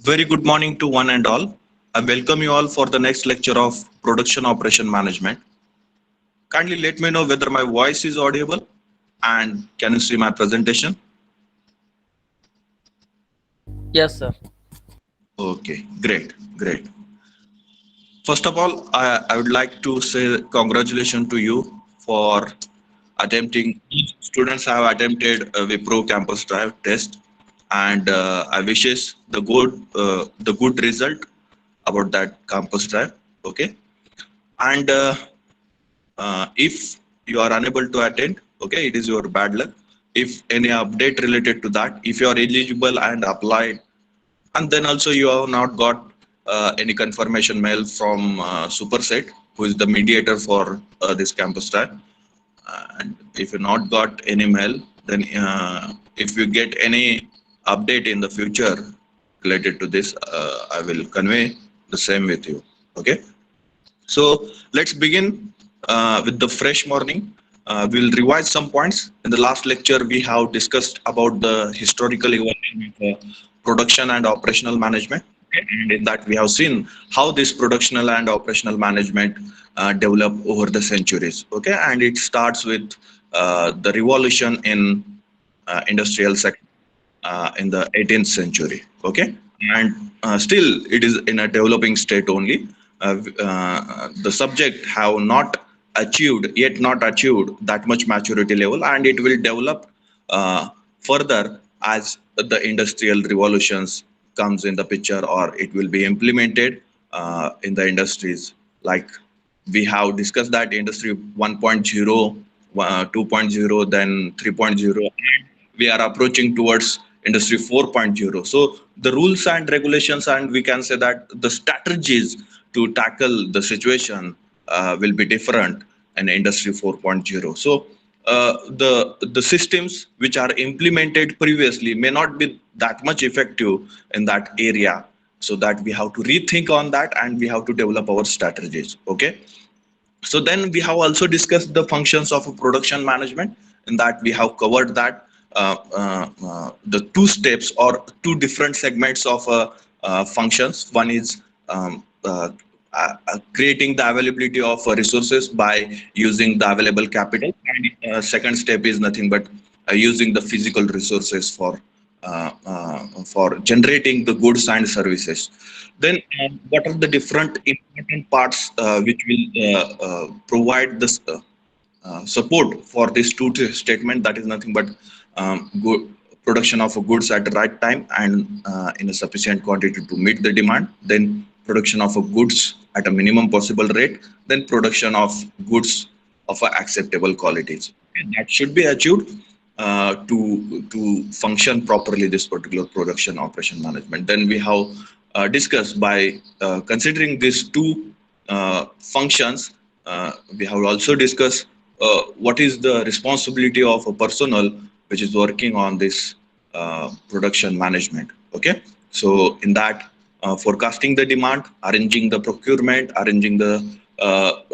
Very good morning to one and all. I welcome you all for the next lecture of Production Operation Management. Kindly let me know whether my voice is audible and can you see my presentation? Yes, sir. Okay, great. First of all, I would like to say congratulations to you for attempting. Students have attempted a Wipro Campus Drive test, and I wishes the good result about that campus drive. Okay, and if you are unable to attend, okay, it is your bad luck. If any update related to that, if you are eligible and applied, and then also you have not got any confirmation mail from Superset, who is the mediator for this campus trial, and if you not got any mail, then if you get any update in the future related to this, I will convey the same with you. Okay. So let's begin with the fresh morning. We'll revise some points. In the last lecture, we have discussed about the historical evolution of production and operational management. Okay. And in that, we have seen how this productional and operational management develop over the centuries. Okay, and it starts with the revolution in industrial sector in the 18th century. Okay, and still it is in a developing state only. The subject have not achieved that much maturity level, and it will develop further as the industrial revolutions comes in the picture, or it will be implemented in the industries. Like we have discussed that industry 1.0, 2.0, then 3.0, and we are approaching towards industry 4.0. So the rules and regulations, and we can say that the strategies to tackle the situation will be different in industry 4.0. So the systems which are implemented previously may not be that much effective in that area, so that we have to rethink on that and we have to develop our strategies. Okay, so then we have also discussed the functions of a production management. In that we have covered that the two steps or two different segments of functions. One is creating the availability of resources by using the available capital, and second step is nothing but using the physical resources for generating the goods and services. Then what are the different important parts which will provide this support for this statement? That is nothing but good production of goods at the right time and in a sufficient quantity to meet the demand. Then production of goods at a minimum possible rate. Then production of goods of acceptable qualities. And that should be achieved to function properly this particular production operation management. Then we have discussed by considering these two functions. We have also discussed what is the responsibility of a personnel which is working on this production management. Okay, so in that forecasting the demand, arranging the procurement, arranging the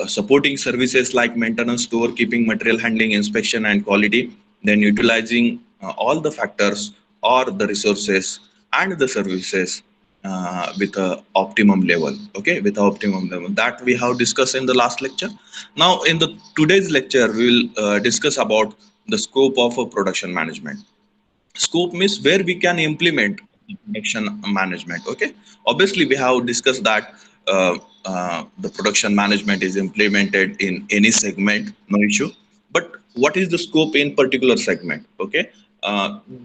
supporting services like maintenance, storekeeping, material handling, inspection, and quality. Then utilizing all the factors or the resources and the services with a optimum level. Okay, with optimum level that we have discussed in the last lecture. Now in the today's lecture we will discuss about the scope of a production management. Scope means where we can implement production management. Okay, obviously we have discussed that the production management is implemented in any segment, no issue, but what is the scope in particular segment? Okay,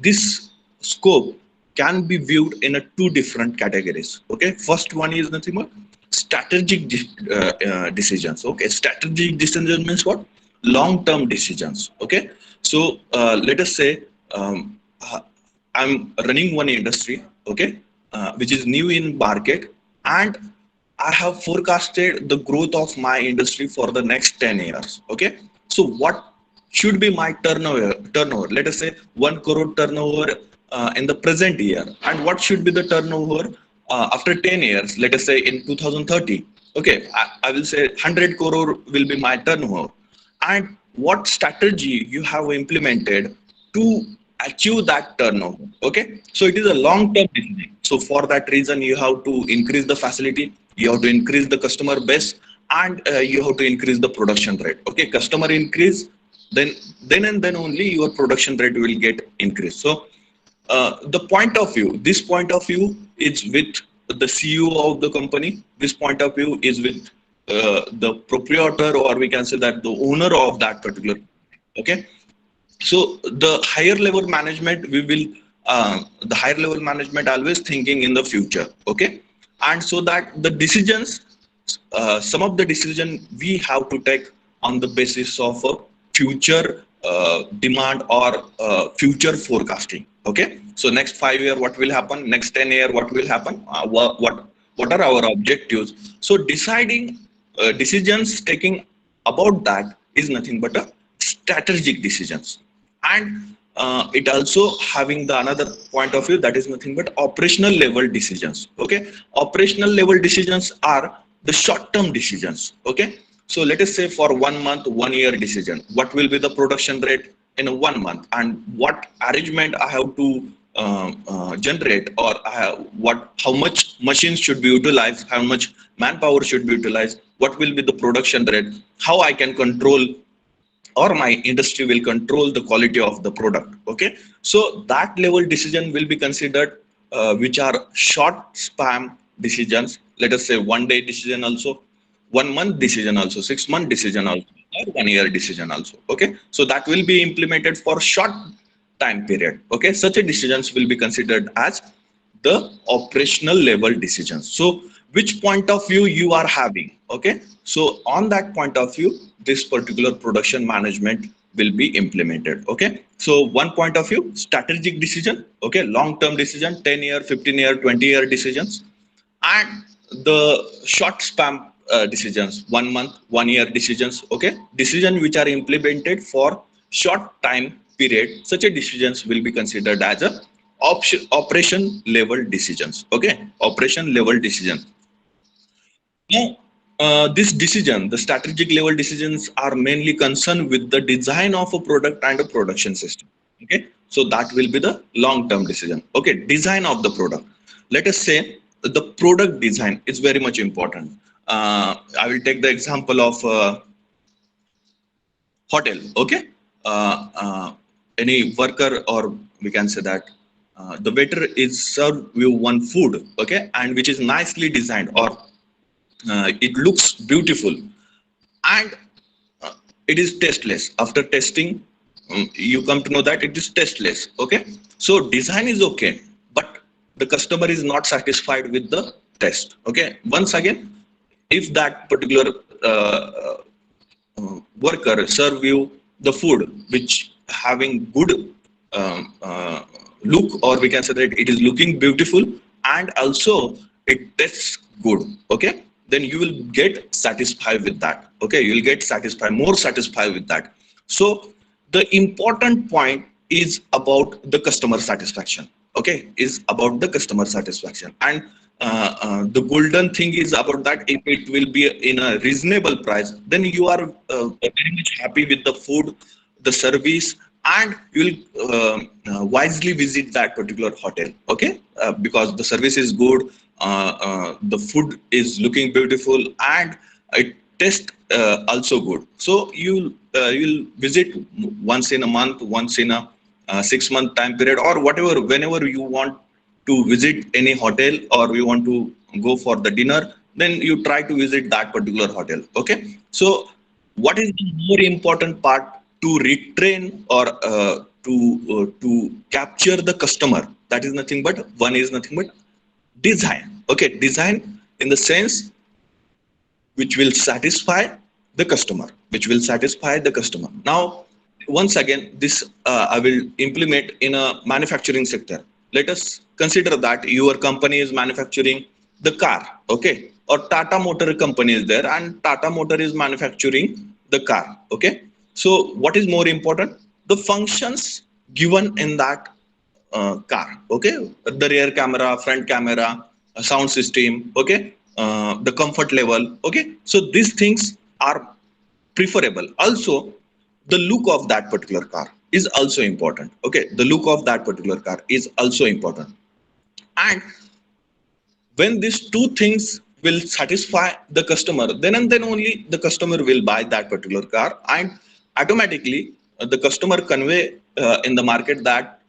this scope can be viewed in a two different categories. Okay, first one is nothing but strategic decisions. Okay, strategic decision means what? Long term decisions. Okay, so let us say uh, I'm running one industry, okay, which is new in market, and I have forecasted the growth of my industry for the next 10 years. Okay, so what should be my turnover? Turnover. Let us say 1 crore turnover in the present year, and what should be the turnover after 10 years? Let us say in 2030. Okay, I will say 100 crore will be my turnover, and what strategy you have implemented to achieve that turnover. Okay, so it is a long term decision. So for that reason, you have to increase the facility, you have to increase the customer base, and you have to increase the production rate. Okay, customer increase, then and then only your production rate will get increased. So the point of view, this point of view is with the CEO of the company. This point of view is with the proprietor, or we can say that the owner of that particular. Okay, so the higher level management, we will the higher level management always thinking in the future. Okay, and so that the decisions, some of the decision we have to take on the basis of a future demand or future forecasting. Okay, so next 5 year what will happen, next 10 year what will happen, what are our objectives. So deciding decisions taking about that is nothing but a strategic decisions. And it also having the another point of view, that is nothing but operational level decisions. Okay, operational level decisions are the short term decisions. Okay, so let us say for 1 month, 1 year decision, what will be the production rate in a 1 month, and what arrangement I have to generate, or how much machines should be utilized, how much manpower should be utilized, what will be the production rate, how I can control, or my industry will control the quality of the product. Okay, so that level decision will be considered, which are short span decisions. Let us say 1 day decision also, 1 month decision also, 6 month decision also, or 1 year decision also. Okay, so that will be implemented for short time period. Okay, such a decisions will be considered as the operational level decisions. So which point of view you are having. Okay, so on that point of view, this particular production management will be implemented. Okay, so one point of view, strategic decision. Okay, long term decision, 10 year, 15 year, 20 year decisions. And the short span decisions, 1 month, 1 year decisions. Okay, decision which are implemented for short time period, such a decisions will be considered as a operation level decisions. Okay, operation level decisions. Now, this decision, the strategic level decisions, are mainly concerned with the design of a product and a production system. Okay, so that will be the long-term decision. Okay, design of the product. Let us say the product design is very much important. I will take the example of hotel. Okay, any worker, or we can say that the waiter is served with one food. Okay, and which is nicely designed, or it looks beautiful, and uh, it is tasteless. After testing, you come to know that it is tasteless. Okay, so design is okay, but the customer is not satisfied with the taste. Okay, once again, if that particular worker serve you the food which having good look, or we can say that it is looking beautiful, and also it tastes good. Okay, then you will get satisfied with that. Okay, you will get satisfied, more satisfied with that. So the important point is about the customer satisfaction. Okay, is about the customer satisfaction. And the golden thing is about that, if it will be in a reasonable price, then you are very much happy with the food, the service, and you will wisely visit that particular hotel. Okay, because the service is good, the food is looking beautiful, and it tastes also good. So you'll visit once in a month, once in a 6 month time period, or whatever, whenever you want to visit any hotel, or you want to go for the dinner, then you try to visit that particular hotel. Okay, so what is the more important part to retrain, or to capture the customer? That is nothing but, one is nothing but design. Okay, design in the sense which will satisfy the customer, which will satisfy the customer. Now, once again, this I will implement in a manufacturing sector. Let us consider that your company is manufacturing the car. Okay, or Tata Motor company is there, and Tata Motor is manufacturing the car. Okay, so what is more important? The functions given in that car. Okay, the rear camera, front camera, sound system. Okay, the comfort level. Okay, so these things are preferable. Also, the look of that particular car. is also important. Okay, the look of that particular car is also important. And when these two things will satisfy the customer, then and then only the customer will buy that particular car, and automatically the customer convey in the market that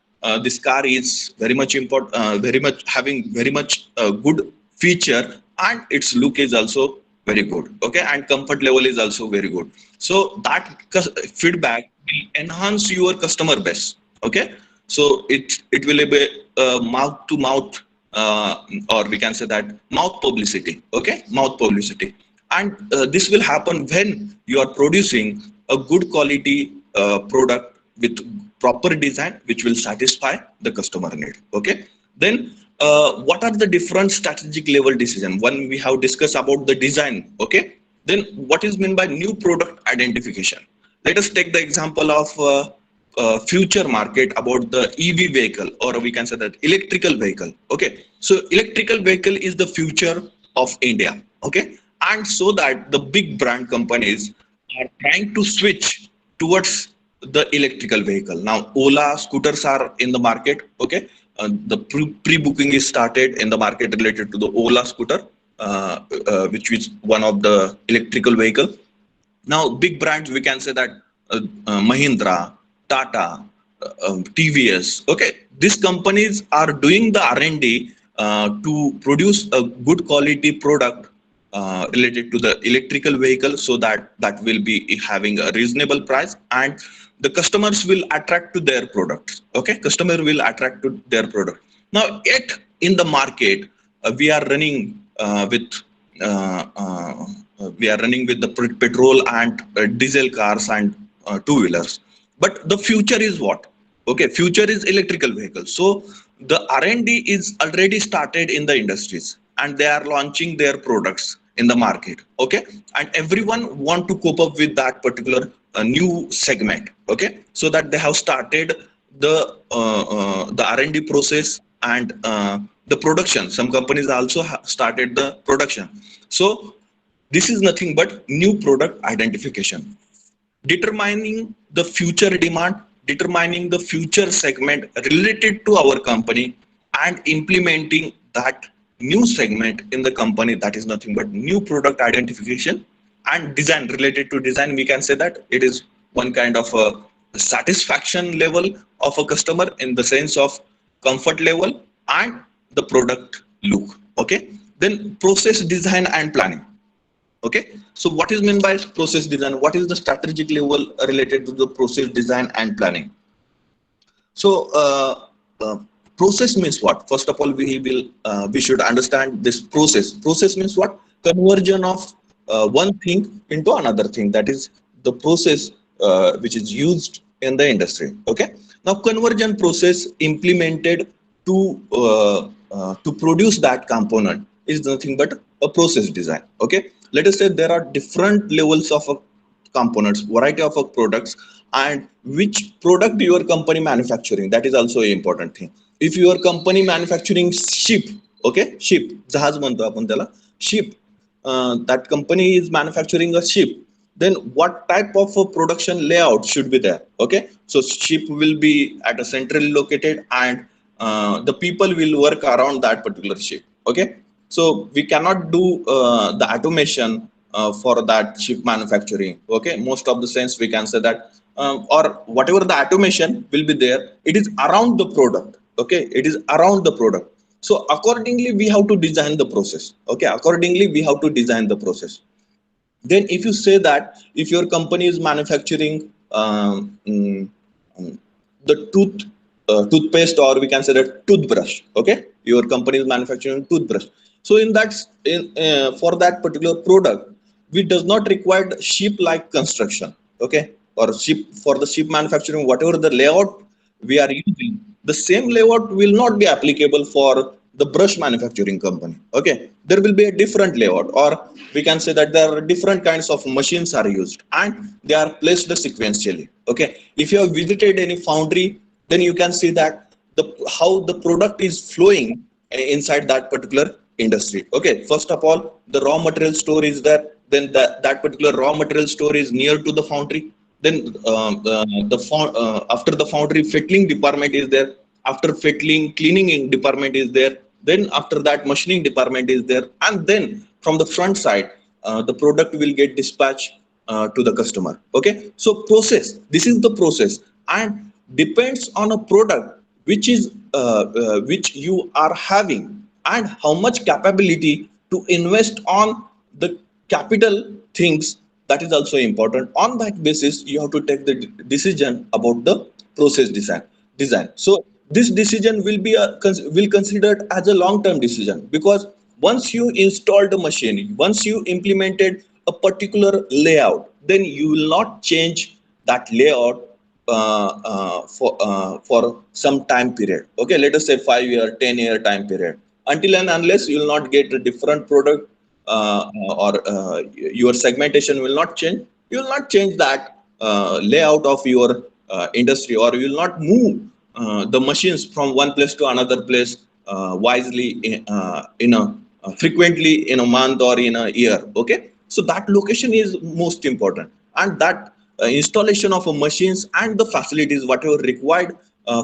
this car is very much important, very much having very much good feature, and its look is also very good. Okay, and comfort level is also very good. So that feedback will enhance your customer base. Okay, so it will be mouth to mouth, or we can say that mouth publicity. Okay, mouth publicity. And this will happen when you are producing a good quality product with proper design which will satisfy the customer need. Okay, then what are the different strategic level decision when we have discussed about the design? Okay, then what is meant by new product identification? Let us take the example of future market about the EV vehicle, or we can say that electrical vehicle. Okay, so electrical vehicle is the future of India. Okay, and so that the big brand companies are trying to switch towards the electrical vehicle. Now, Ola scooters are in the market. Okay, the pre-booking is started in the market related to the Ola scooter, which is one of the electrical vehicle. Now, big brands, we can say that Mahindra, Tata, TVS. Okay, these companies are doing the R&D to produce a good quality product related to the electrical vehicle, so that that will be having a reasonable price, and the customers will attract to their products. Okay, customer will attract to their product. Now, yet in the market, we are running with uh, uh, we are running with the petrol and diesel cars and two wheelers. But the future is what? Okay, future is electrical vehicles. So the R&D is already started in the industries, and they are launching their products in the market. Okay, and everyone want to cope up with that particular new segment. Okay, so that they have started the R&D process and the production. Some companies also started the production. So this is nothing but new product identification, determining the future demand, determining the future segment related to our company, and implementing that new segment in the company. That is nothing but new product identification. And design, related to design, we can say that it is one kind of a satisfaction level of a customer in the sense of comfort level and the product look. Okay, then process design and planning. Okay, so what is meant by process design? What is the strategic level related to the process design and planning? So process means what? First of all, we should understand this process. Process means what? Conversion of one thing into another thing. That is the process which is used in the industry. Okay, now conversion process implemented to produce that component is nothing but a process design. Okay, let us say there are different levels of components, variety of products, and which product your company manufacturing, that is also an important thing. If your company manufacturing ship, okay, ship, जहाज म्हणतो आपण त्याला, ship, that company is manufacturing a ship, then what type of a production layout should be there? Okay, so ship will be at a centrally located, and the people will work around that particular ship. Okay, so we cannot do the automation for that ship manufacturing. Okay, most of the sense we can say that or whatever the automation will be there, it is around the product. Okay, it is around the product. So accordingly we have to design the process. Okay, accordingly we have to design the process. Then if you say that if your company is manufacturing the toothpaste, or we can say that toothbrush. Okay, your company is manufacturing toothbrush. So in that, for that particular product, we does not require ship like construction. Okay, or ship, for the ship manufacturing, whatever the layout we are using, the same layout will not be applicable for the brush manufacturing company. Okay, there will be a different layout, or we can say that there are different kinds of machines are used, and they are placed sequentially. Okay, if you have visited any foundry, then you can see that the how the product is flowing inside that particular industry. Okay, first of all, the raw material store is there, then that particular raw material store is near to the foundry. Then after the foundry, fettling department is there. After fettling, cleaning department is there. Then after that, machining department is there. And then from the front side, the product will get dispatched to the customer. Okay, so process. This is the process, and depends on a product which you are having, and how much capability to invest on the capital things. That is also important. On that basis, you have to take the decision about the process design. So this decision will be will considered as a long term decision, because once you installed the machine, once you implemented a particular layout, then you will not change that layout for some time period. Okay, let us say 5 year, 10 year time period, until and unless you will not get a different product, or your segmentation will not change. You will not change that layout of your industry, or you will not move the machines from one place to another place wisely in a frequently in a month or in a year. Okay, so that location is most important, and that installation of a machines and the facilities whatever required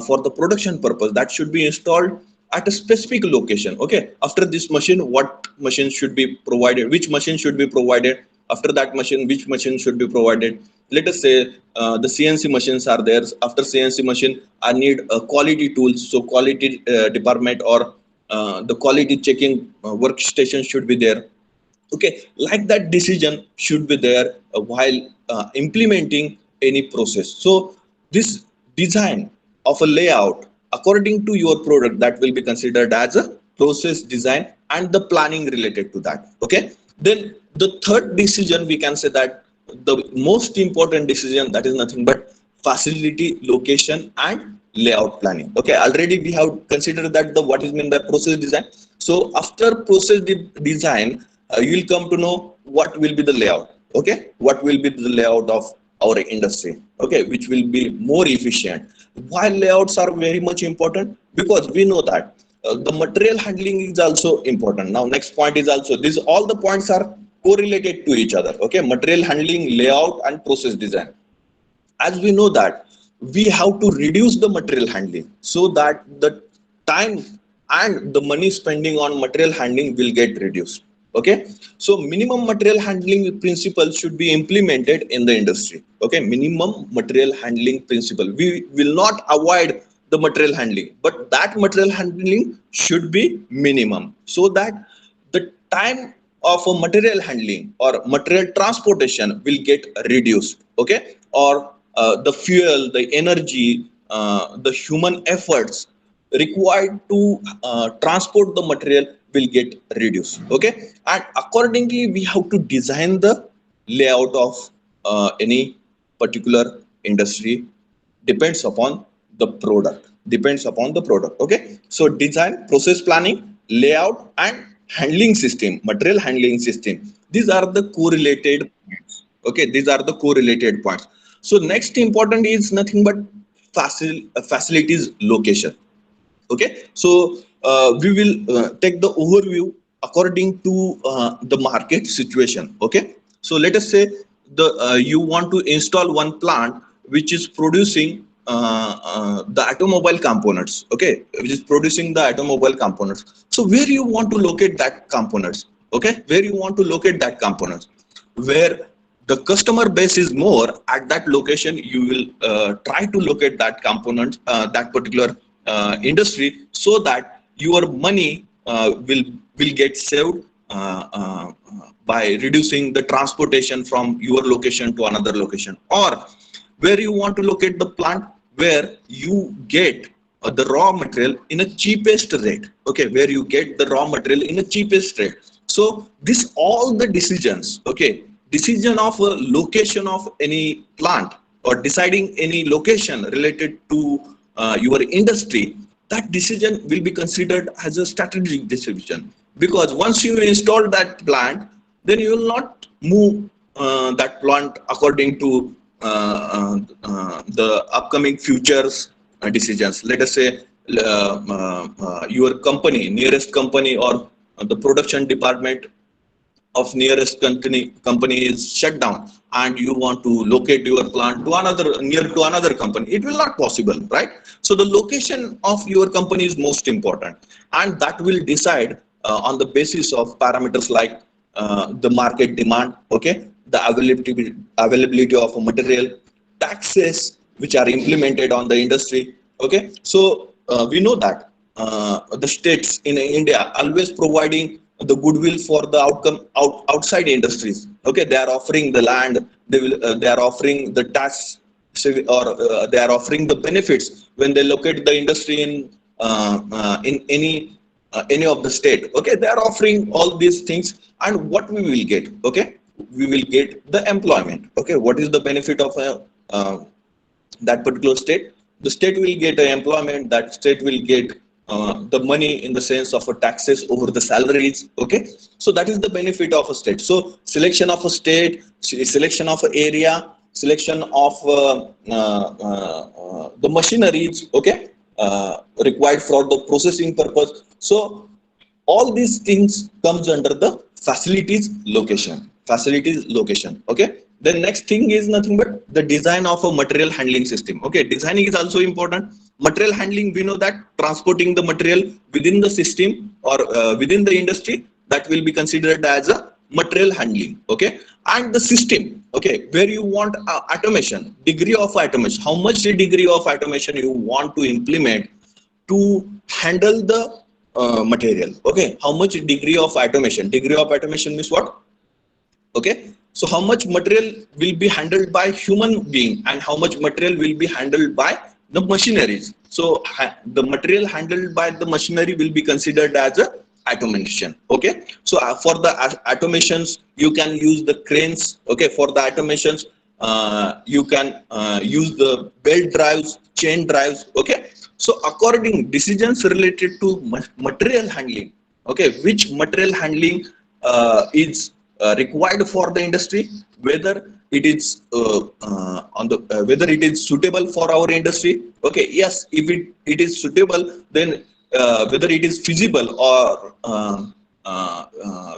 for the production purpose, that should be installed at a specific location. Okay, after this machine, what machine should be provided, which machine should be provided, after that machine, which machine should be provided. Let us say the CNC machines are there. After CNC machine, I need a quality tools, so quality department or the quality checking workstation should be there. Okay, like that decision should be there while implementing any process. So this design of a layout according to your product, that will be considered as a process design, and the planning related to that. Okay, then the third decision, we can say that the most important decision, that is nothing but facility location and layout planning. Okay, already we have considered that the what is meant by process design. So after process design, you will come to know what will be the layout. Okay, what will be the layout of our industry. Okay, which will be more efficient. Why layouts are very much important? Because we know that the material handling is also important. Now next point is also this, all the points are correlated to each other. Okay, material handling, layout and process design. As we know that we have to reduce the material handling, so that the time and the money spending on material handling will get reduced. Okay, so minimum material handling principle should be implemented in the industry. Okay, minimum material handling principle, we will not avoid the material handling, but that material handling should be minimum, so that the time of a material handling or material transportation will get reduced. Okay, or the fuel, the energy, the human efforts required to transport the material will get reduced. Okay, and accordingly we have to design the layout of any particular industry. Depends upon the product, depends upon the product. Okay, so design, process planning, layout and handling system, material handling system, these are the correlated points. Okay, these are the correlated points. So next important is nothing but facilities location. Okay, so we will take the overview according to the market situation. Okay, so let us say the you want to install one plant which is producing the automobile components. Okay, which is producing the automobile components. So where you want to locate that components? Okay, where you want to locate that components? Where the customer base is more, at that location you will try to locate that component, that particular industry, so that your money will get saved by reducing the transportation from your location to another location. Or where you want to locate the plant where you get the raw material in a cheapest rate. Okay, where you get the raw material in a cheapest rate. So this all the decisions. Okay, decision of a location of any plant or deciding any location related to your industry, that decision will be considered as a strategic decision. Because once you install that plant, then you will not move that plant according to the upcoming futures decisions. Let us say your company, nearest company or the production department of nearest company is shut down, and you want to locate your plant to another near to another company, it will not possible, right? So the location of your company is most important, and that will decide on the basis of parameters like the market demand, okay, the availability of a material, taxes which are implemented on the industry, okay. So we know that the states in India always providing the goodwill for the outside industries, okay. They are offering the land, they are offering the tax, or they are offering the benefits when they locate the industry in any of the state, okay. They are offering all these things, and what we will get, okay, we will get the employment, okay. What is the benefit of that particular state? The state will get employment, that state will get the money in the sense of taxes over the salaries, okay. So that is the benefit of a state. So selection of a state, selection of an area, selection of the machineries, okay, required for the processing purpose. So all these things comes under the facilities location, okay. The next thing is nothing but the design of a material handling system, okay. Designing is also important. Material handling, we know that transporting the material within the system or within the industry, that will be considered as a material handling, okay. And the system, okay, where you want automation, degree of automation, how much degree of automation you want to implement to handle the material, okay. How much degree of automation, means what, okay. So how much material will be handled by human being and how much material will be handled by the machineries. So the material handled by the machinery will be considered as a automation, okay. So for the automations you can use the cranes, okay. For the automations you can use the belt drives, chain drives, okay. So according decisions related to material handling, okay, which material handling is required for the industry, whether it is whether it is suitable for our industry, okay. Yes, if it is suitable, then whether it is feasible or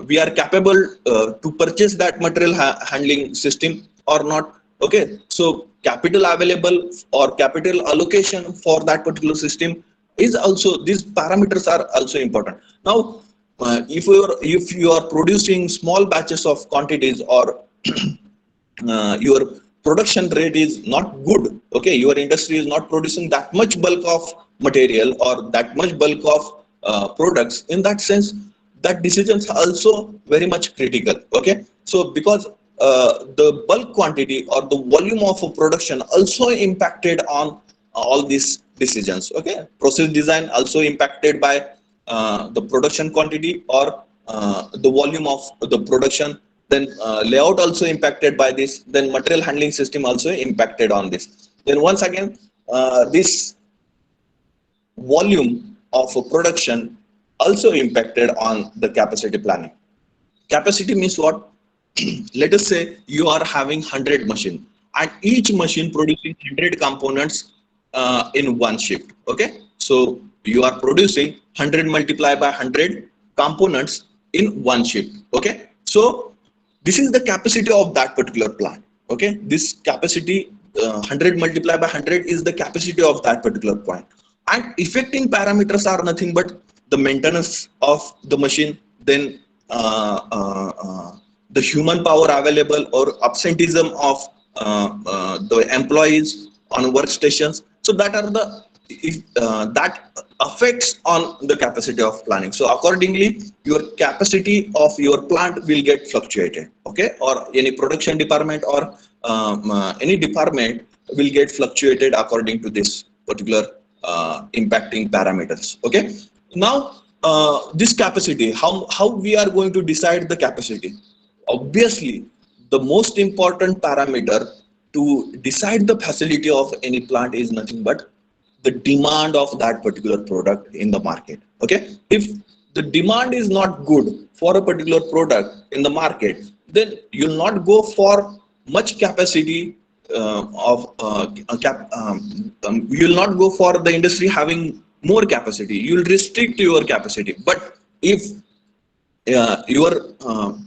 we are capable to purchase that material handling system or not, okay. So capital available or capital allocation for that particular system is also, these parameters are also important. Now if you are producing small batches of quantities, or your production rate is not good, okay, your industry is not producing that much bulk of material or that much bulk of products, in that sense that decisions are also very much critical, okay. So because the bulk quantity or the volume of a production also impacted on all these decisions, okay. Process design also impacted by the production quantity or the volume of the production, then layout also impacted by this, then material handling system also impacted on this, then once again this volume of a production also impacted on the capacity planning. Capacity means what? Let us say you are having 100 machine and each machine producing 100 components in one shift, okay. So you are producing 100 multiplied by 100 components in one shift, okay. So this is the capacity of that particular plant, okay. This capacity 100 multiplied by 100 is the capacity of that particular point, and affecting parameters are nothing but the maintenance of the machine, then the human power available or absenteeism of the employees on workstations. So that are the that affects on the capacity of planning. So accordingly your capacity of your plant will get fluctuated, okay, or any production department or any department will get fluctuated according to this particular impacting parameters, okay. Now this capacity, how we are going to decide the capacity? Obviously the most important parameter to decide the facility of any plant is nothing but the demand of that particular product in the market, okay. If the demand is not good for a particular product in the market, then you'll not go for much capacity you'll not go for the industry having more capacity, you'll restrict your capacity. But if your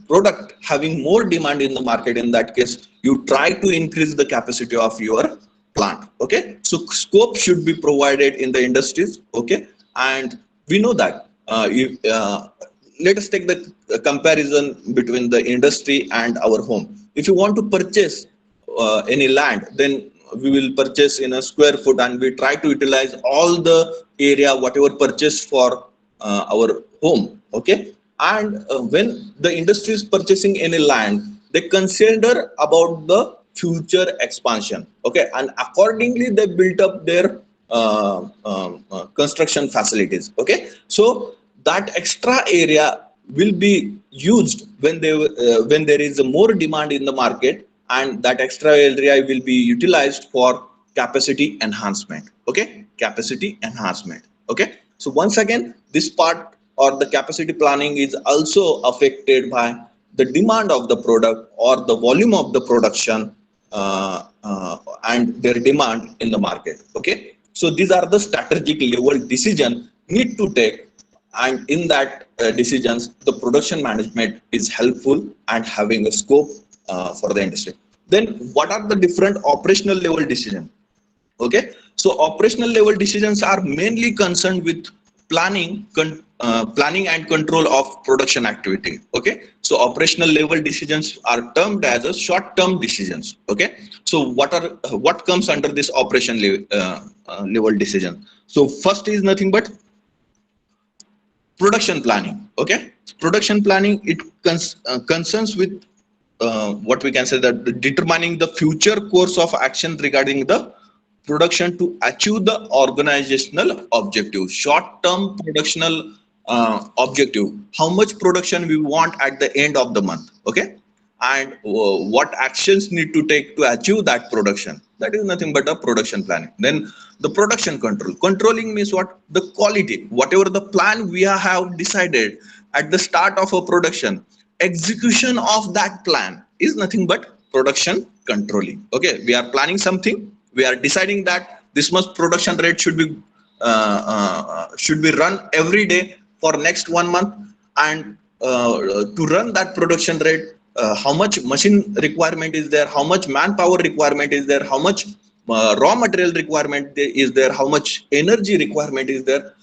product having more demand in the market, in that case you try to increase the capacity of your plant. Okay, so scope should be provided in the industries. Okay, and we know that let us take the comparison between the industry and our home. If you want to purchase any land, then we will purchase in a square foot and we try to utilize all the area whatever purchased for our home. Okay, and when the industry is purchasing any land, they consider about the future expansion. Okay, and accordingly they built up their construction facilities. Okay, so that extra area will be used when there is a more demand in the market, and that extra area will be utilized for capacity enhancement. Okay, capacity enhancement. Okay, so once again this part or the capacity planning is also affected by the demand of the product or the volume of the production and their demand in the market. Okay, so these are the strategic level decision need to take, and in that decisions the production management is helpful and having a scope for the industry. Then what are the different operational level decisions? Okay, so operational level decisions are mainly concerned with planning and control of production activity. Okay, so operational level decisions are termed as a short term decisions. Okay, so what comes under this level decision? So first is nothing but production planning. Okay, production planning, it concerns with what we can say that determining the future course of action regarding the production to achieve the organizational objective, short term productional objective, how much production we want at the end of the month. Okay, and what actions need to take to achieve that production. That is nothing but a production planning. Then the production control, controlling means what? The quality, whatever the plan we have decided at the start of a production, execution of that plan is nothing but production controlling. Okay, we are planning something, we are deciding that this much production rate should be run every day for next 1 month, and to run that production rate, how much machine requirement is there, how much manpower requirement is there, how much raw material requirement is there, how much energy requirement is there,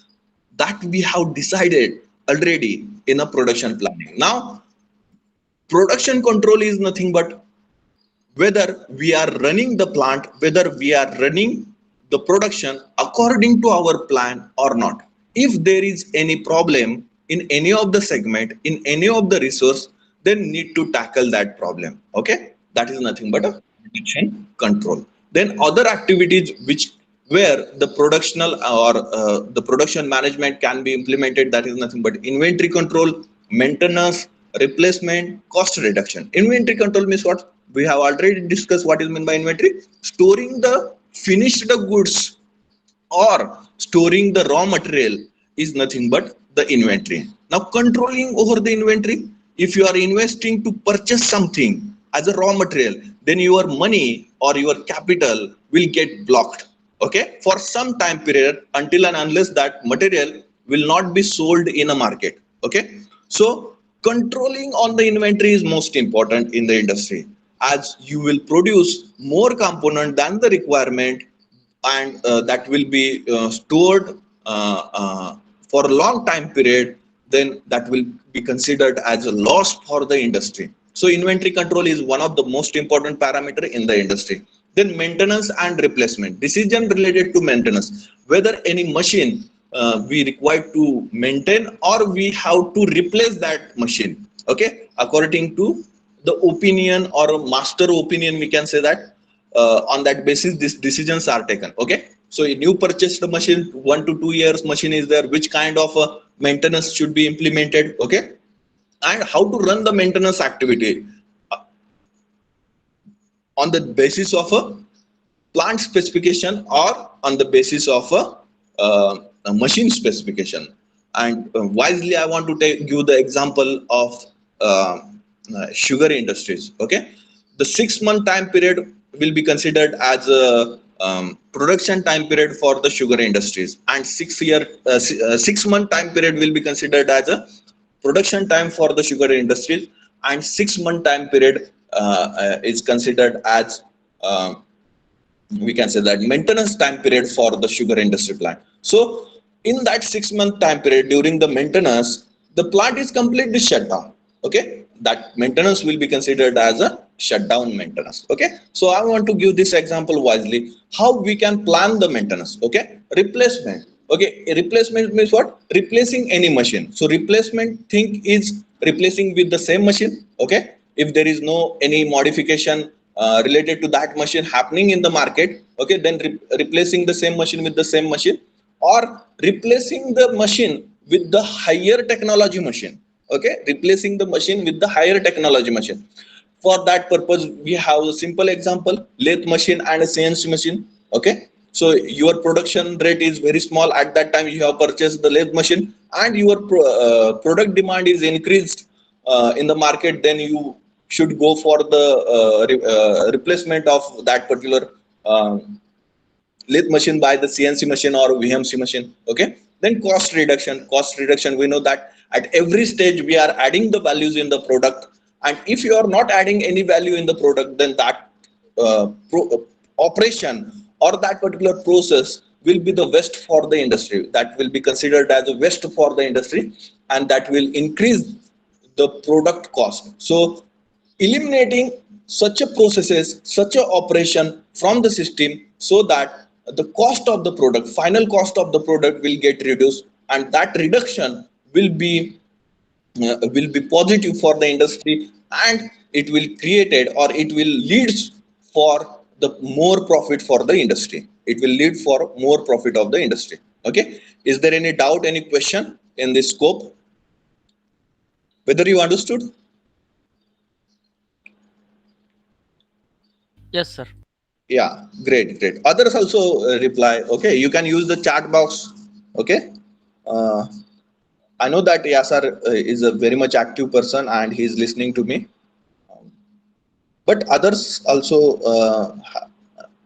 that we have decided already in a production planning. Now production control is nothing but whether we are running the plant, whether we are running the production according to our plan or not. If there is any problem in any of the segment, in any of the resource, then need to tackle that problem. Okay, that is nothing but a production control. Then other activities which where the productional or the production management can be implemented, that is nothing but inventory control, maintenance, replacement, cost reduction. Inventory control means what? We have already discussed what is meant by inventory. Storing the finished goods or storing the raw material is nothing but the inventory. Now controlling over the inventory, if you are investing to purchase something as a raw material, then your money or your capital will get blocked. Okay, for some time period, until and unless that material will not be sold in a market. Okay, so controlling on the inventory is most important in the industry, as you will produce more component than the requirement, and that will be stored for a long time period, then that will be considered as a loss for the industry. So inventory control is one of the most important parameter in the industry. Then maintenance and replacement, decision related to maintenance, whether any machine we require to maintain or we have to replace that machine. Okay, according to the opinion or a master opinion, we can say that on that basis these decisions are taken. Okay, so a new purchased machine, 1 to 2 years machine is there, which kind of maintenance should be implemented. Okay, and how to run the maintenance activity on the basis of a plant specification or on the basis of a machine specification. And wisely I want to give the example of sugar industries. Okay, the 6-month time period will be considered as a production time period for the sugar industries, and 6-month time period will be considered as a production time for the sugar industry, and 6 month time period is considered as we can say that maintenance time period for the sugar industry plant. So in that 6 month time period, during the maintenance, the plant is completely shut down. Okay, that maintenance will be considered as a shutdown maintenance. Okay, so I want to give this example wisely, how we can plan the maintenance. Okay, replacement. Okay, a replacement means what? Replacing any machine. So replacement thing is replacing with the same machine. Okay, if there is no any modification related to that machine happening in the market, okay, then replacing the same machine with the same machine, or replacing the machine with the higher technology machine. Okay, replacing the machine with the higher technology machine. For that purpose, we have a simple example: lathe machine and a CNC machine. Okay, so your production rate is very small. At that time you have purchased the lathe machine, and your product demand is increased in the market. Then you should go for the replacement of that particular lathe machine by the CNC machine or VMC machine. Okay, then cost reduction. Cost reduction, we know that at every stage we are adding the values in the product, and if you are not adding any value in the product, then that operation or that particular process will be the waste for the industry. That will be considered as a waste for the industry, and that will increase the product cost. So eliminating such a processes, such a operation from the system, so that the cost of the product, final cost of the product will get reduced, and that reduction will be positive for the industry, and it will created, or it will leads for the more profit for the industry. It will lead for more profit of the industry. Okay, is there any doubt, any question in this scope, whether you understood? Yes, sir. Yeah, great, great. Others also reply. Okay, you can use the chat box. Okay, uh, I know that Yasar is a very much active person and he is listening to me. But others also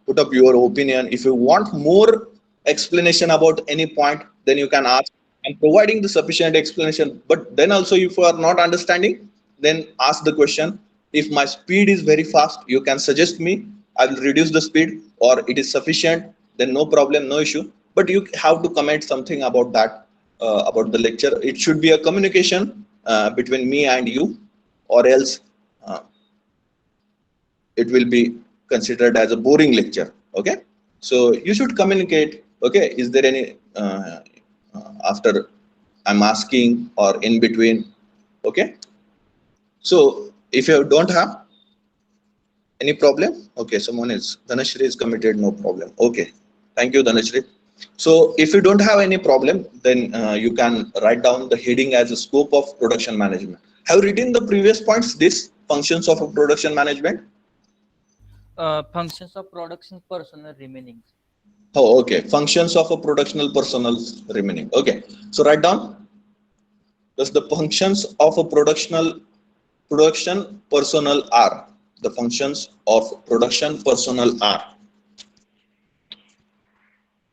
put up your opinion. If you want more explanation about any point, then you can ask. I'm providing the sufficient explanation. But then also, if you are not understanding, then ask the question. If my speed is very fast, you can suggest me. I will reduce the speed, or it is sufficient. Then no problem, no issue. But you have to comment something about that, about the lecture. It should be a communication between me and you, or else uh, it will be considered as a boring lecture. Okay, so you should communicate. Okay, is there any after I'm asking, or in between? Okay, so if you don't have any problem, okay, someone is, Dhanashri is committed, no problem. Okay, thank you, Dhanashri. So if you don't have any problem, then you can write down the heading as a scope of production management. Have you written the previous points, this functions of a production management? Functions of production personnel remaining. Oh, okay. Functions of a productional personnel remaining. Okay. So write down, thus the functions of a production personnel are. The functions of production personnel are.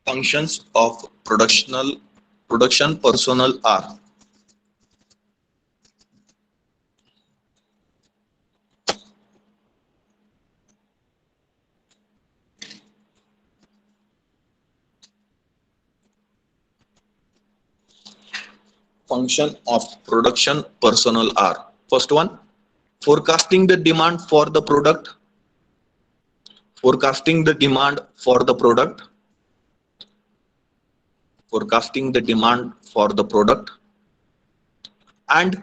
Functions of production personnel are. Function of production personnel are. First one, forecasting the demand for the product. Forecasting the demand for the product. Forecasting the demand for the product, and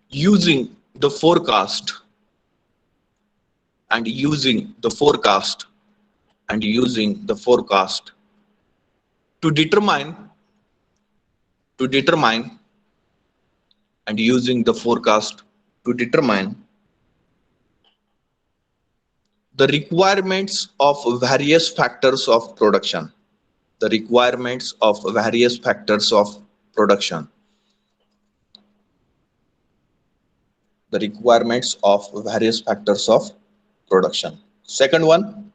using the forecast and using the forecast and using the forecast to determine and using the forecast to determine the requirements of various factors of production. The requirements of various factors of production. The requirements of various factors of production. Second one,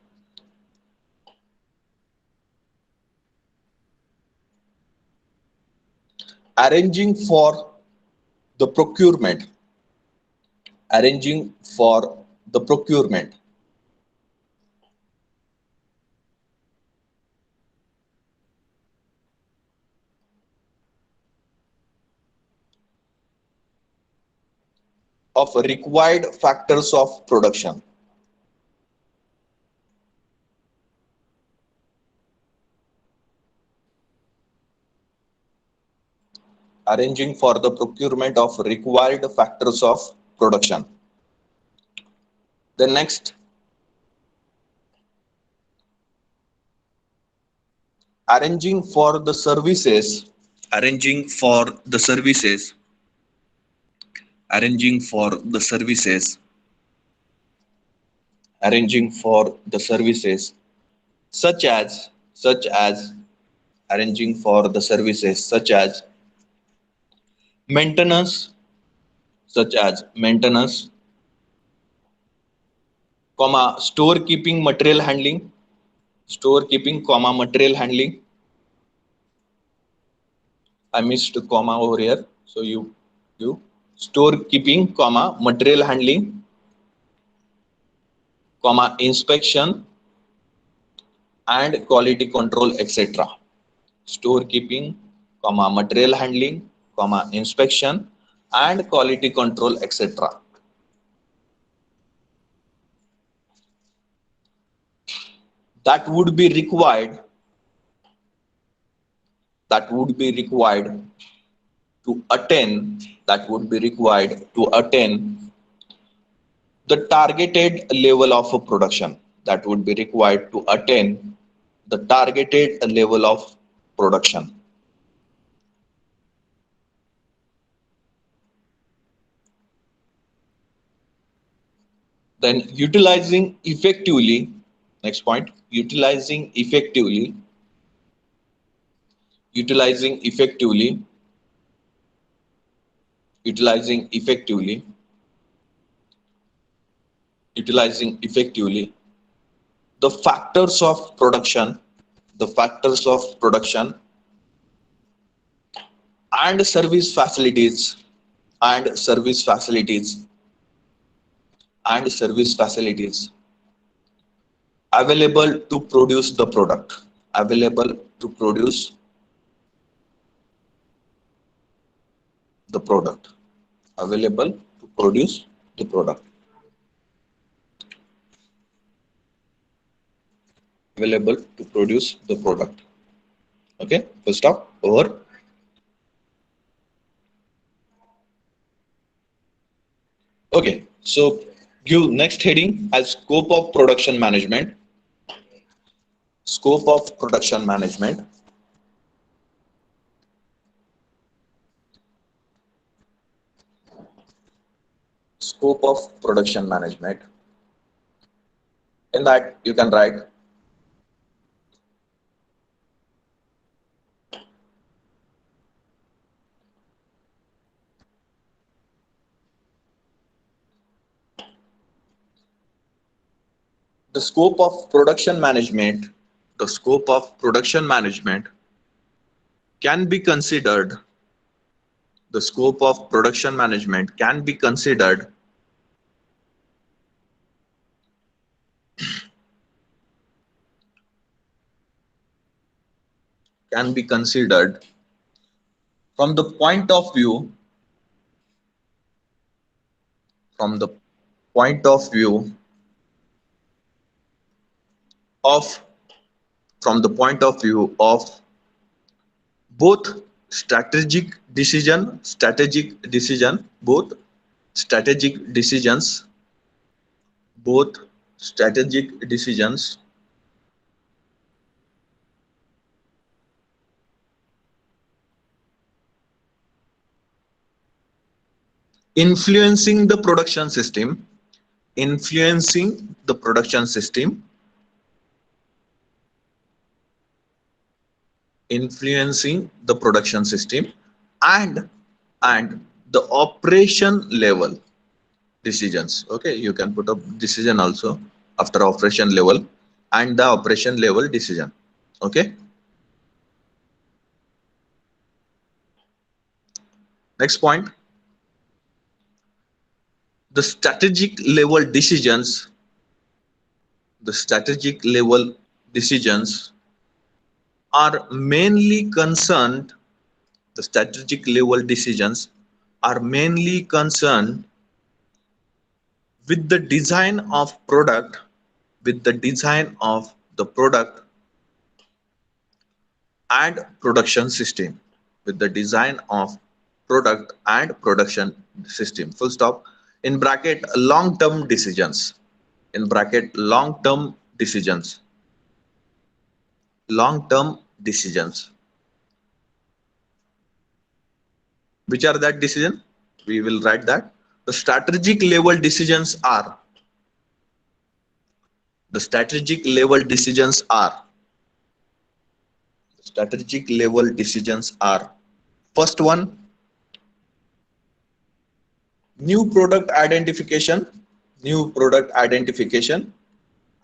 arranging for the procurement, arranging for the procurement, of required factors of production, arranging for the procurement of required factors of production. The next, arranging for the services, arranging for the services, arranging for the services, arranging for the services, such as arranging for the services such as maintenance, such as maintenance, comma storekeeping, material handling, storekeeping, comma material handling. I missed a comma over here, so you storekeeping, comma material handling, comma inspection and quality control, etc. Storekeeping, comma material handling, comma inspection and quality control, etc. That would be required, that would be required to attain, that would be required to attain the targeted level of production, that would be required to attain the targeted level of production. Then utilizing effectively, next point, utilizing effectively, utilizing effectively, utilizing effectively, utilizing effectively the factors of production, the factors of production and service facilities, and service facilities, and service facilities available to produce the product, available to produce the product, available to produce the product, available to produce the product. Okay, full stop, over. Okay, so give next heading as scope of production management, scope of production management. Scope of production management. In that you can write the scope of production management, the scope of production management can be considered, the scope of production management can be considered can be considered from the point of view, from the point of view of, from the point of view of both strategic decision, both strategic decisions, both strategic decisions influencing the production system, influencing the production system, influencing the production system and the operation level decisions. Okay, you can put up decision also after operation level, and the operation level decision. Okay, next point, The strategic level decisions are mainly concerned the strategic level decisions are mainly concerned with the design of product with the design of the product and production system with the design of product and production system full stop in bracket long term decisions in bracket long term decisions which are that decision we will write that the strategic level decisions are first one new product identification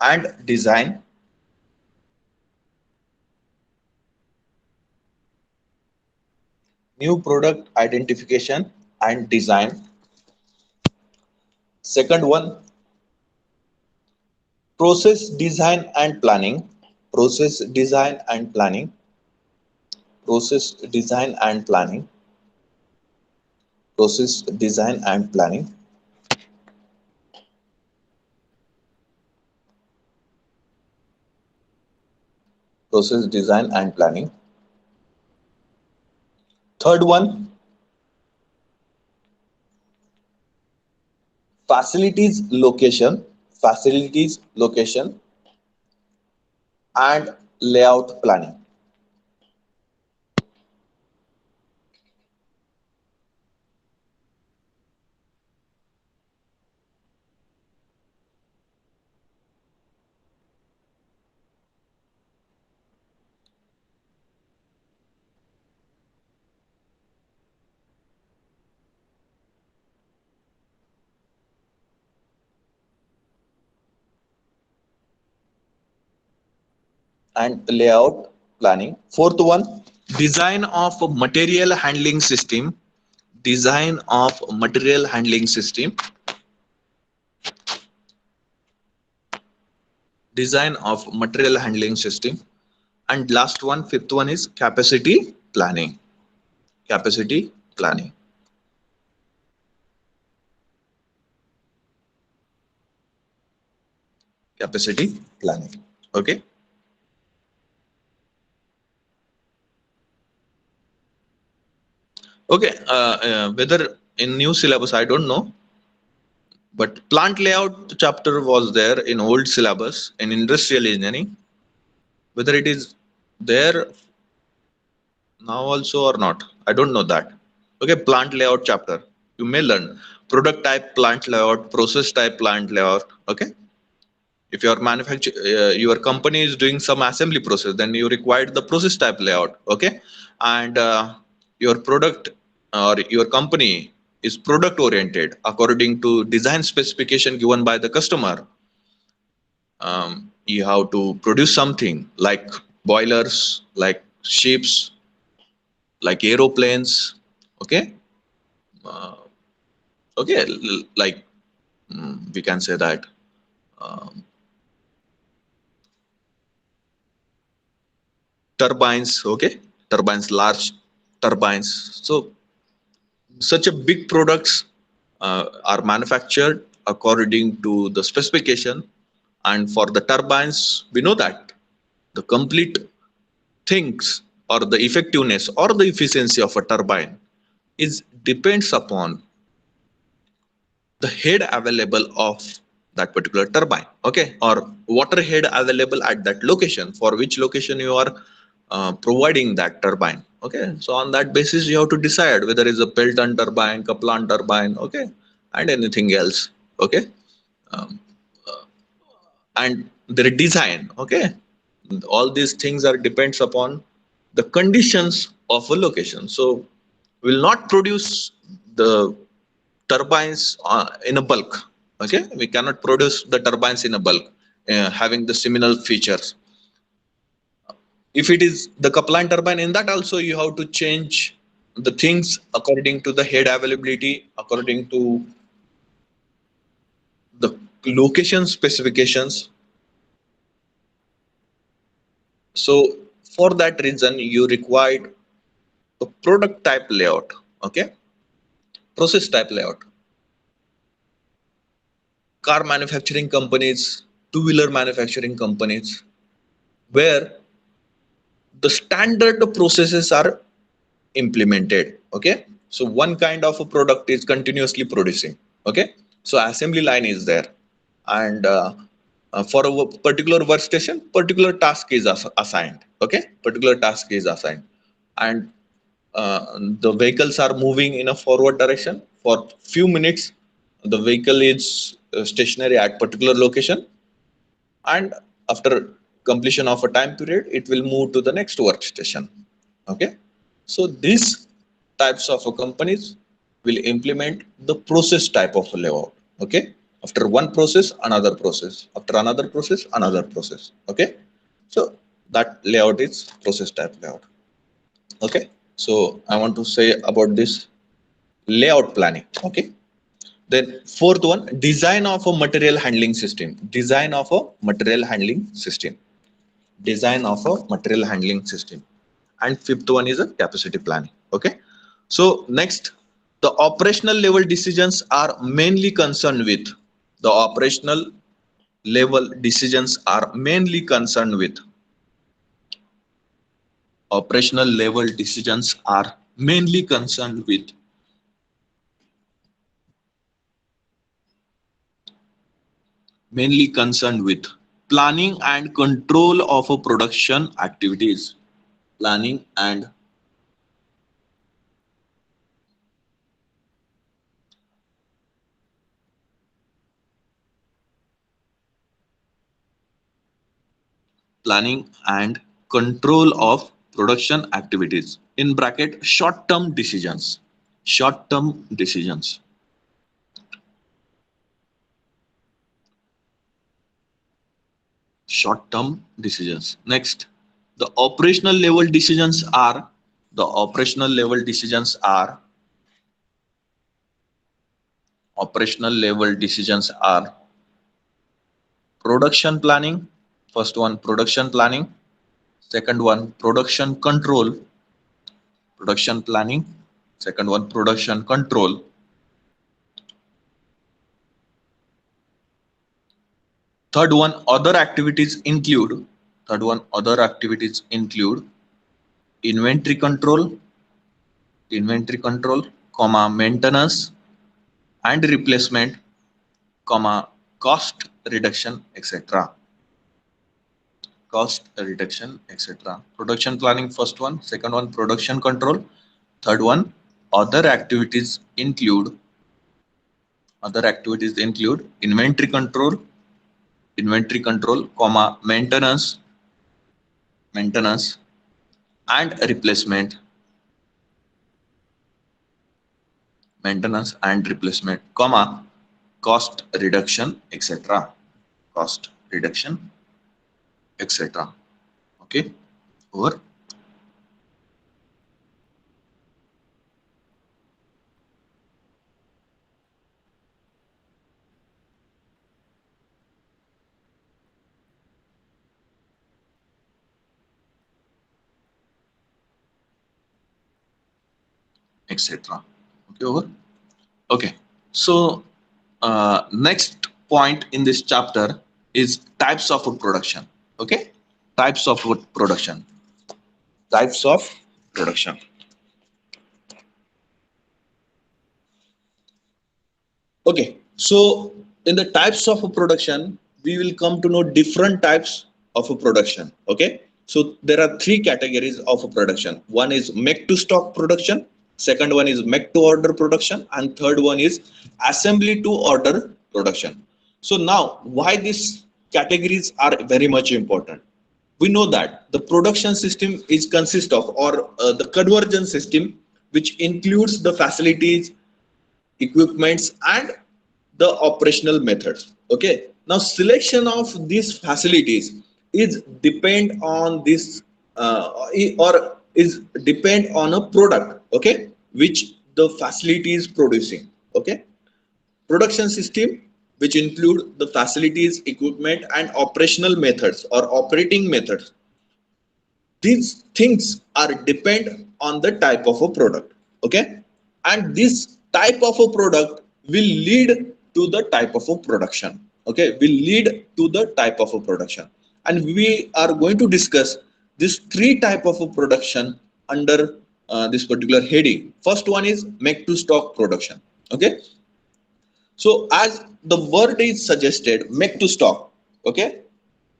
and design new product identification and design. Second one process design and planning process design and planning process design and planning process design and planning. Process design and planning. Third one facilities location and layout planning. And layout planning. Fourth one, design of material handling system. Design of material handling system. Design of material handling system. And last one, fifth one is capacity planning. Capacity planning. Capacity planning. Okay. Okay. Whether in new syllabus, I don't know. But plant layout chapter was there in old syllabus in industrial engineering. Whether it is there now also or not, I don't know that. Okay, plant layout chapter. You may learn product type plant layout, process type plant layout. Okay, if your your company is doing some assembly process, then you require the process type layout. Okay, and your product or your company is product oriented according to design specification given by the customer. You have to produce something like boilers, like ships, like aeroplanes. Okay, uh, okay, like we can say that um, turbines. Okay, turbines, large turbines. So such a big products are manufactured according to the specification, and for the turbines we know that the complete things or the effectiveness or the efficiency of a turbine is depends upon the head available of that particular turbine. Okay, or water head available at that location, for which location you are providing that turbine. Okay, so on that basis you have to decide whether it's a Pelton turbine, Kaplan turbine. Okay, and anything else. Okay, um, and their design. Okay, all these things are depends upon the conditions of a location. So will not produce the turbines in a bulk. Okay, we cannot produce the turbines in a bulk having the similar features. If it is the Kaplan turbine, in that also you have to change the things according to the head availability, according to location specifications. So for that reason, you required a product type layout, okay, process type layout. Car manufacturing companies, two-wheeler manufacturing companies, where the standard processes are implemented. Okay, so one kind of a product is continuously producing. Okay, so assembly line is there, and for a particular workstation, particular task is assigned. Okay, particular task is assigned, and the vehicles are moving in a forward direction. For few minutes, the vehicle is stationary at particular location, and after completion of a time period, it will move to the next workstation. Okay, so these types of companies will implement the process type of layout. Okay, after one process, another process, after another process, another process. Okay, so that layout is process type layout. Okay, so I want to say about this layout planning. Okay, then fourth one, design of a material handling system. Design of a material handling system. Design of a material handling system. And fifth one is a capacity planning. Okay. So next, the operational level decisions are mainly concerned with the operational level decisions are mainly concerned with operational level decisions are mainly concerned with mainly concerned with planning and control of a production activities. Planning and planning and control of production activities, in bracket short term decisions. Short term decisions. Short term decisions. Next, the operational level decisions are the operational level decisions are operational level decisions are production planning. First one, production planning. Second one, production control. Production planning. Second one, production control. Third one, other activities include. Third one, other activities include inventory control, comma, maintenance and replacement, comma, cost reduction, etc. Cost reduction, etc. Production planning, first one. Second one, production control. Third one, other activities include. Other activities include inventory control, comma, maintenance and replacement, comma, cost reduction, etc. Cost reduction, etc. Okay, over. Etc. Okay, over. Okay, so next point in this chapter is types of food production. Okay, types of food production. Types of production. Okay, so in the types of a production, we will come to know different types of a production. Okay, so there are three categories of a production. One is make to stock production, second one is make to order production, and third one is assembly to order production. So now, why these categories are very much important? We know that the production system is consist of, or the conversion system, which includes the facilities, equipments and the operational methods. Okay, now selection of these facilities is depend on this or is depend on a product, okay, which the facility is producing. Okay, production system which include the facilities, equipment, and operational methods or operating methods. These things are depend on the type of a product. Okay, and this type of a product will lead to the type of a production. Okay, will lead to the type of a production, and we are going to discuss these three type of a production under this particular heading. First one is make to stock production. Okay, so as the word is suggested, make to stock. Okay,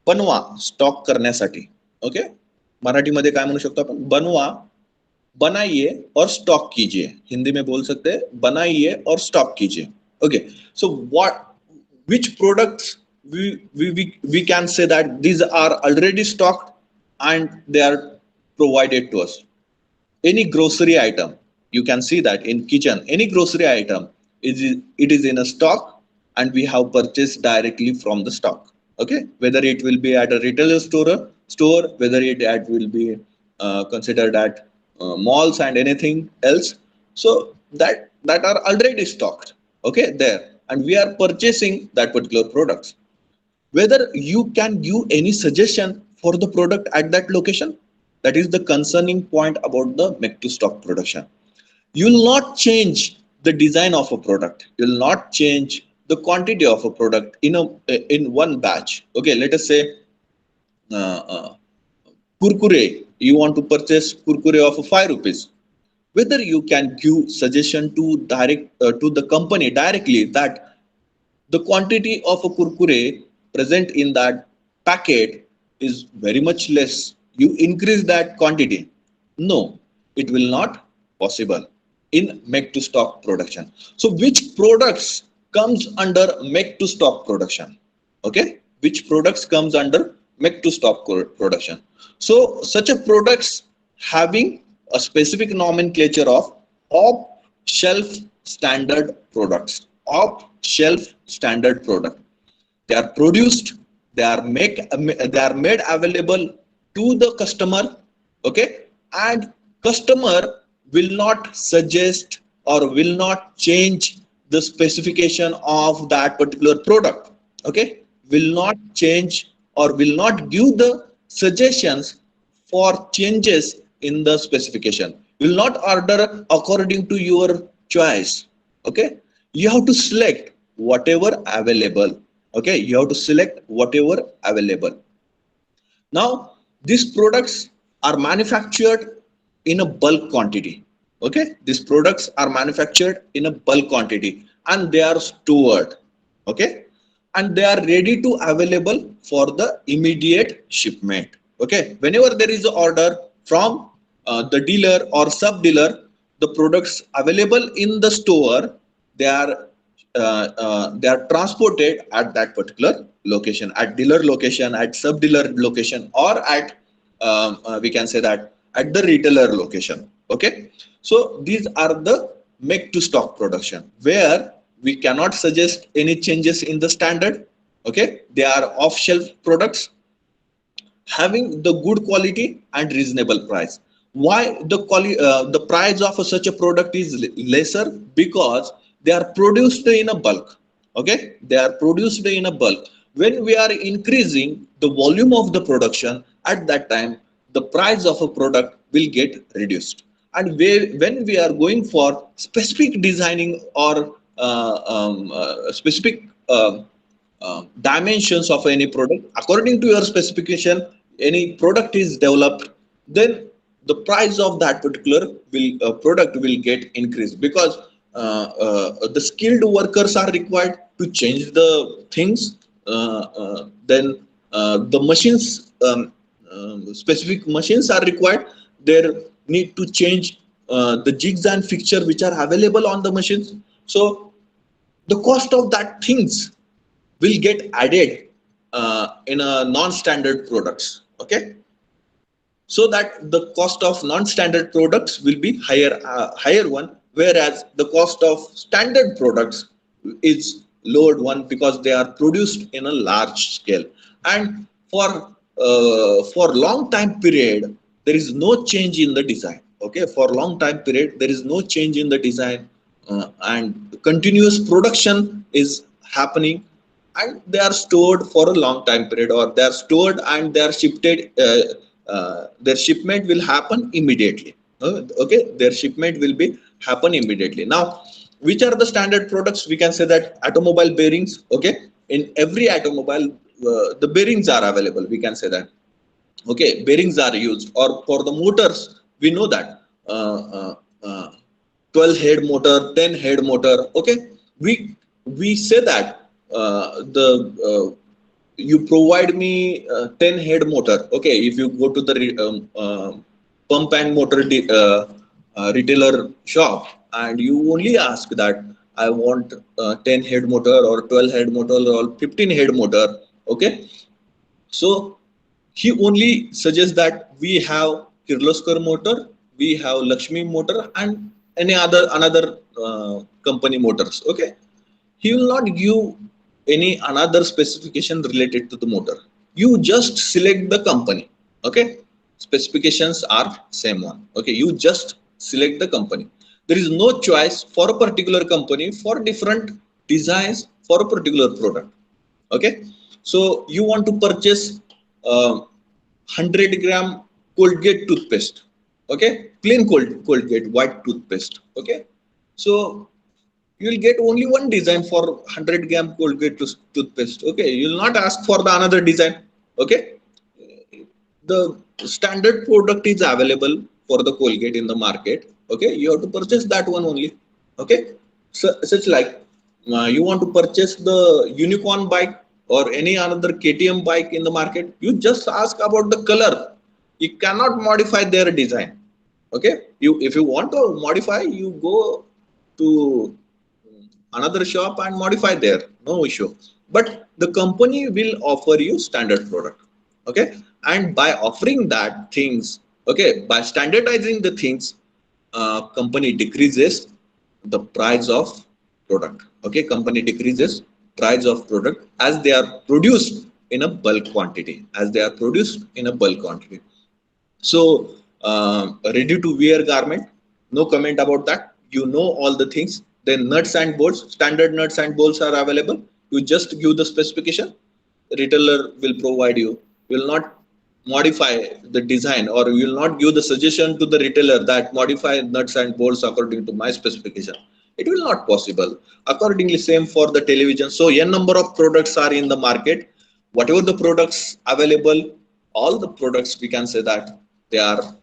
बनवा stock करण्यासाठी. Okay, मराठीमध्ये काय म्हणू शकतो आपण, बनवा, बनाइए और स्टॉक कीजिए. हिंदी में बोल सकते हैं बनाइए और स्टॉक कीजिए. Okay, so what which products we can say that these are already stocked and they are provided to us. Any grocery item, you can see that in kitchen, any grocery item it is in a stock and we have purchased directly from the stock. Okay, whether it will be at a retailer store, whether it will be considered at malls and anything else, so that are already stocked, okay, there, and we are purchasing that particular products. Whether you can give any suggestion for the product at that location, that is the concerning point about the make to stock production. You will not change the design of a product, you will not change the quantity of a product in one batch. Okay, let us say uh, uh, kurkure, you want to purchase kurkure of 5 rupees. Whether you can give suggestion to to the company directly that the quantity of a kurkure present in that packet is very much less, you increase that quantity. No, it will not possible in make to stock production. So which products comes under make to stock production? Okay, which products comes under make to stock production? So such a products having a specific nomenclature of off shelf standard products. Off shelf standard product, they are produced, they are made available to the customer. Okay, and customer will not suggest or will not change the specification of that particular product. Okay, will not change or will not give the suggestions for changes in the specification, will not order according to your choice. Okay, you have to select whatever available. Okay, you have to select whatever available. Now these products are manufactured in a bulk quantity. Okay, these products are manufactured in a bulk quantity and they are stored. Okay, and they are ready to available for the immediate shipment. Okay, whenever there is an order from the dealer or sub dealer, the products available in the store, they are transported at that particular location, at dealer location, at sub dealer location, or at we can say that at the retailer location. Okay, so these are the make to stock production where we cannot suggest any changes in the standard. Okay, they are off shelf products having the good quality and reasonable price. Why the price of such a product is lesser? Because they are produced in a bulk. Okay, they are produced in a bulk. When we are increasing the volume of the production, at that time the price of a product will get reduced. And when we are going for specific designing or specific dimensions of any product according to your specification, any product is developed, then the price of that particular product will get increased, because the skilled workers are required to change the things. Then the machines, specific machines are required. There need to change the jigs and fixture which are available on the machines. So the cost of that things will get added in a non-standard products. Okay, so that the cost of non-standard products will be higher one, whereas the cost of standard products is lowered one, because they are produced in a large scale. And for long time period there is no change in the design. Okay, for long time period there is no change in the design, and continuous production is happening and they are stored for a long time period, or they are stored and they are shifted. Their shipment will happen immediately. Okay, their shipment will be happen immediately. Now, which are the standard products? We can say that automobile bearings. Okay, in every automobile, the bearings are available. We can say that. Okay, bearings are used, or for the motors, we know that. 12 head motor, 10 head motor. Okay, we say that the you provide me 10 head motor. Okay, if you go to the pump and motor retailer shop, and you only ask that I want 10 head motor or 12 head motor or 15 head motor. Okay, so he only suggests that we have Kirloskar motor, we have Lakshmi motor, and any other another company motors. Okay, he will not give any another specification related to the motor. You just select the company. Okay, specifications are same one. Okay, you just select the company. There is no choice for a particular company for different designs for a particular product. Okay, so you want to purchase 100-gram Colgate toothpaste. Okay, plain Colgate white toothpaste. Okay, so you will get only one design for 100-gram Colgate toothpaste. Okay, you will not ask for the another design. Okay, the standard product is available for the Colgate in the market. Okay, you have to purchase that one only. Okay, so such like you want to purchase the unicorn bike or any another KTM bike in the market, you just ask about the color. You cannot modify their design. Okay, you if you want to modify, you go to another shop and modify there, no issue. But the company will offer you standard product. Okay, and by offering that things, okay, by standardizing the things, company decreases the price of product. Okay, company decreases price of product as they are produced in a bulk quantity, as they are produced in a bulk quantity. So ready to wear garment, no comment about that. You know all the things. Then nuts and bolts, standard nuts and bolts are available. You just give the specification. Retailer will provide you. Will not modify the design, or you will not give the suggestion to the retailer that modify nuts and bolts according to my specification. It will not possible. Accordingly, same for the television. So n number of products are in the market. Whatever the products available, all the products we can say that they are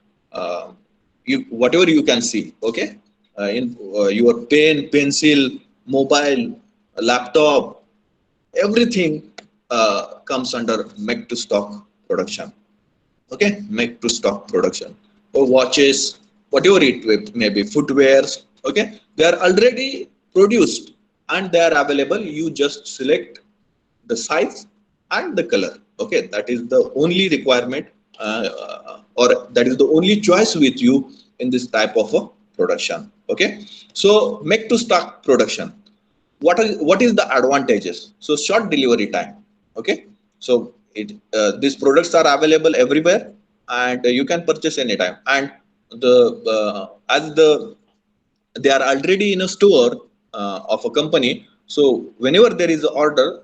whatever you can see. Okay, in your pen, pencil, mobile, laptop, everything comes under make to stock production. Okay, make to stock production, or watches, whatever it may be, footwears. Okay, they are already produced and they are available. You just select the size and the color. Okay, that is the only requirement, or that is the only choice with you in this type of a production. Okay, so make to stock production, what is the advantages? So short delivery time. Okay, so these products are available everywhere, and you can purchase anytime. And as they are already in a store of a company, so whenever there is an order,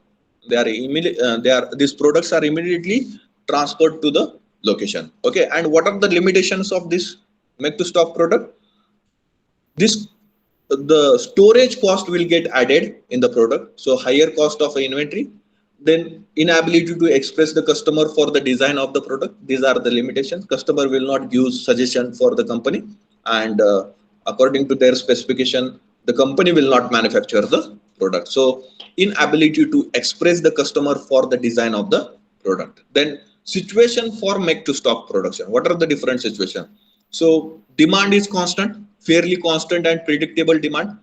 these products are immediately transferred to the location. Okay, and what are the limitations of this make to stock product? This The storage cost will get added in the product, so higher cost of inventory, then inability to express the customer for the design of the product. These are the limitations. Customer will not give suggestion for the company, and according to their specification, the company will not manufacture the product. So inability to express the customer for the design of the product. Then situation for make to stock production, what are the different situations? So demand is constant, fairly constant and predictable demand.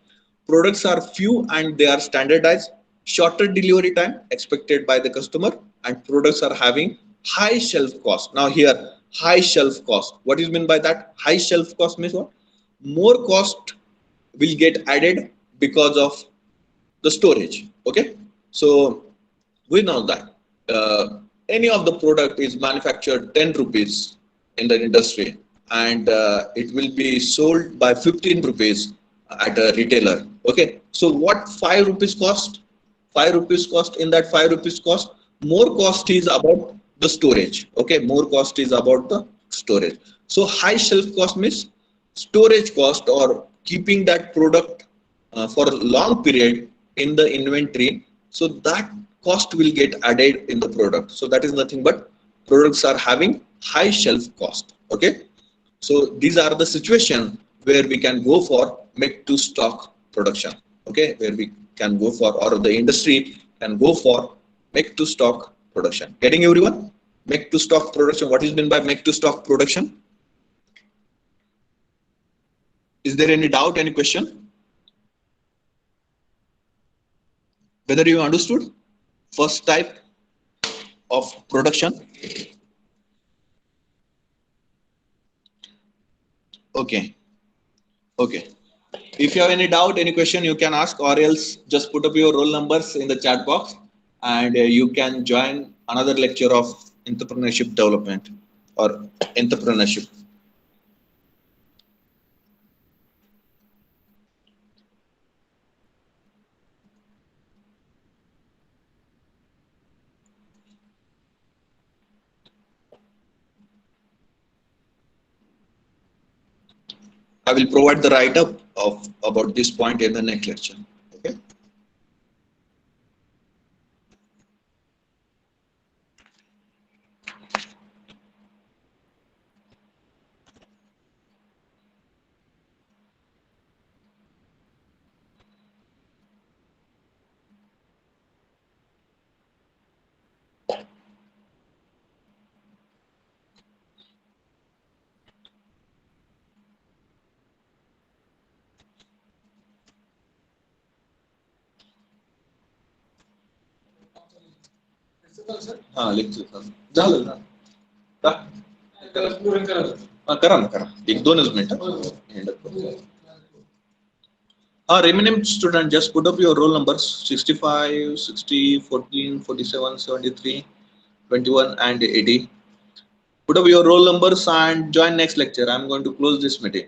Products are few and they are standardized. Shorter delivery time expected by the customer, and products are having high shelf cost. Now here, high shelf cost. What is meant by that? High shelf cost means what? More cost will get added because of the storage. Okay, so we know that any of the product is manufactured 10 rupees in the industry, and it will be sold by 15 rupees at a retailer. Okay, so what 5 rupees cost? 5 rupees cost. In that 5 rupees cost, more cost is about the storage. Okay, more cost is about the storage. So high shelf cost means storage cost or keeping that product for a long period in the inventory. So that cost will get added in the product. So that is nothing but products are having high shelf cost. Okay, so these are the situation where we can go for make to stock production. Okay, where we can go for, or the industry can go for make to stock production. Getting everyone? Make to stock production. What is meant by make to stock production? Is there any doubt, any question? Whether you understood first type of production? Okay, okay. If you have any doubt, any question, you can ask, or else just put up your roll numbers in the chat box, and you can join another lecture of entrepreneurship development or entrepreneurship. I will provide the write-up of about this point in the next lecture. Okay. हाँ लिखतो झालं ना का करा ना करा एक दोनच मिनिटं remaining student, just put up your roll numbers 65, 60, 14, 47, 73, 21 and 80. Put up your roll numbers and join next lecture. I'm going to close this meeting.